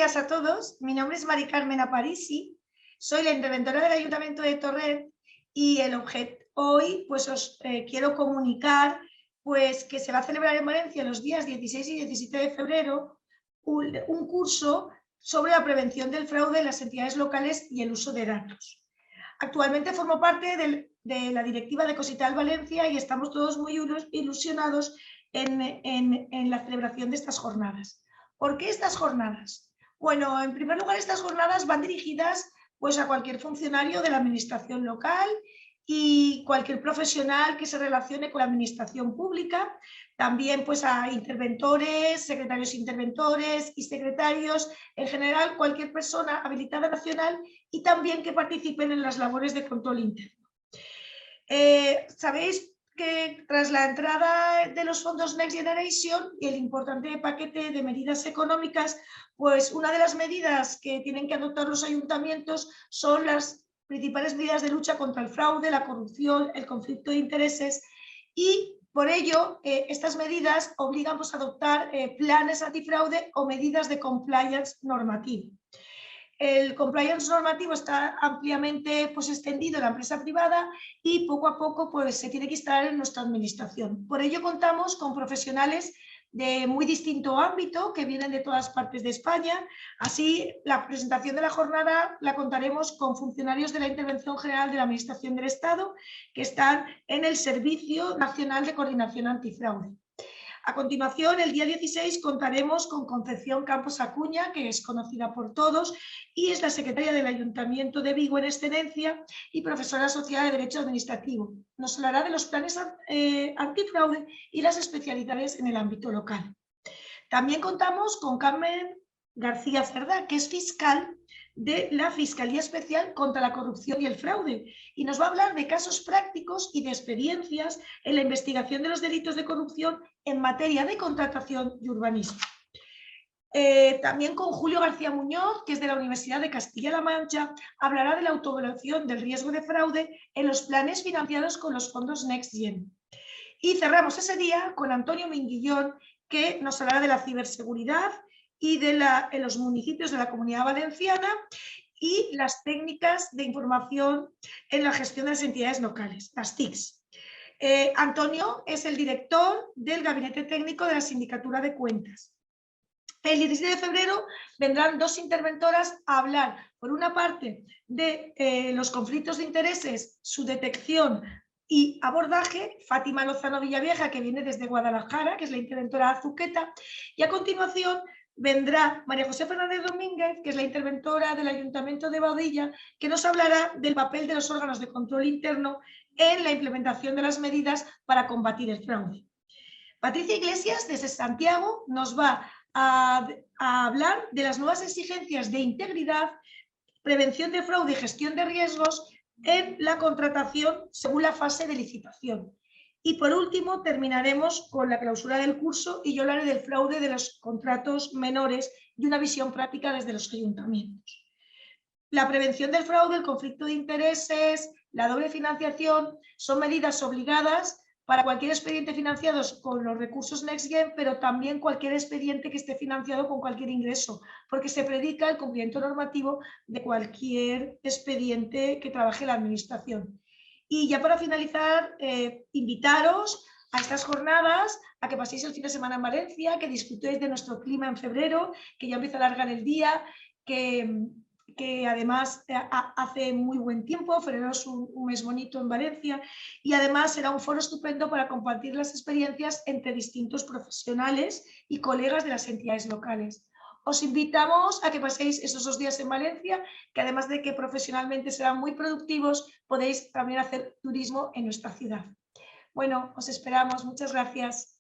días a todos. Mi nombre es Mari Carmen Aparici, soy la interventora del Ayuntamiento de Torrent y hoy pues os quiero comunicar pues, que se va a celebrar en Valencia los días 16 y 17 de febrero un curso sobre la prevención del fraude en las entidades locales y el uso de datos. Actualmente formo parte de la directiva de Cosital Valencia y estamos todos muy ilusionados en la celebración de estas jornadas. ¿Por qué estas jornadas? Bueno, en primer lugar, estas jornadas van dirigidas pues, a cualquier funcionario de la administración local y cualquier profesional que se relacione con la administración pública, también pues, a interventores, secretarios interventores y secretarios, en general cualquier persona habilitada nacional y también que participen en las labores de control interno. Sabéis que tras la entrada de los fondos Next Generation y el importante paquete de medidas económicas, pues una de las medidas que tienen que adoptar los ayuntamientos son las principales medidas de lucha contra el fraude, la corrupción, el conflicto de intereses y por ello estas medidas obligan pues, a adoptar planes antifraude o medidas de compliance normativo. El compliance normativo está ampliamente pues, extendido en la empresa privada y poco a poco pues, se tiene que instalar en nuestra administración. Por ello contamos con profesionales de muy distinto ámbito que vienen de todas partes de España. Así, la presentación de la jornada la contaremos con funcionarios de la Intervención General de la Administración del Estado que están en el Servicio Nacional de Coordinación Antifraude. A continuación, el día 16, contaremos con Concepción Campos Acuña, que es conocida por todos y es la secretaria del Ayuntamiento de Vigo en excedencia y profesora asociada de Derecho Administrativo. Nos hablará de los planes antifraude y las especialidades en el ámbito local. También contamos con Carmen García Cerdá, que es fiscal de la Fiscalía Especial contra la Corrupción y el Fraude y nos va a hablar de casos prácticos y de experiencias en la investigación de los delitos de corrupción en materia de contratación y urbanismo. También con Julio García Muñoz, que es de la Universidad de Castilla-La Mancha, hablará de la autoevaluación del riesgo de fraude en los planes financiados con los fondos Next Gen. Y cerramos ese día con Antonio Minguillón, que nos hablará de la ciberseguridad y de en los municipios de la Comunidad Valenciana y las técnicas de información en la gestión de las entidades locales, las TICs. Antonio es el director del Gabinete Técnico de la Sindicatura de Cuentas. El 17 de febrero vendrán dos interventoras a hablar, por una parte, de los conflictos de intereses, su detección y abordaje, Fátima Lozano Villavieja, que viene desde Guadalajara, que es la interventora Azuqueta, y a continuación vendrá María José Fernández Domínguez, que es la interventora del Ayuntamiento de Baudilla, que nos hablará del papel de los órganos de control interno en la implementación de las medidas para combatir el fraude. Patricia Iglesias, desde Santiago, nos va a hablar de las nuevas exigencias de integridad, prevención de fraude y gestión de riesgos en la contratación según la fase de licitación. Y por último terminaremos con la clausura del curso y yo hablaré del fraude de los contratos menores y una visión práctica desde los ayuntamientos. La prevención del fraude, el conflicto de intereses, la doble financiación son medidas obligadas para cualquier expediente financiado con los recursos NextGen, pero también cualquier expediente que esté financiado con cualquier ingreso, porque se predica el cumplimiento normativo de cualquier expediente que trabaje la administración. Y ya para finalizar, invitaros a estas jornadas, a que paséis el fin de semana en Valencia, que disfrutéis de nuestro clima en febrero, que ya empieza a alargar el día, que además hace muy buen tiempo, febrero es un mes bonito en Valencia y además será un foro estupendo para compartir las experiencias entre distintos profesionales y colegas de las entidades locales. Os invitamos a que paséis esos 2 días en Valencia, que además de que profesionalmente serán muy productivos, podéis también hacer turismo en nuestra ciudad. Bueno, os esperamos. Muchas gracias.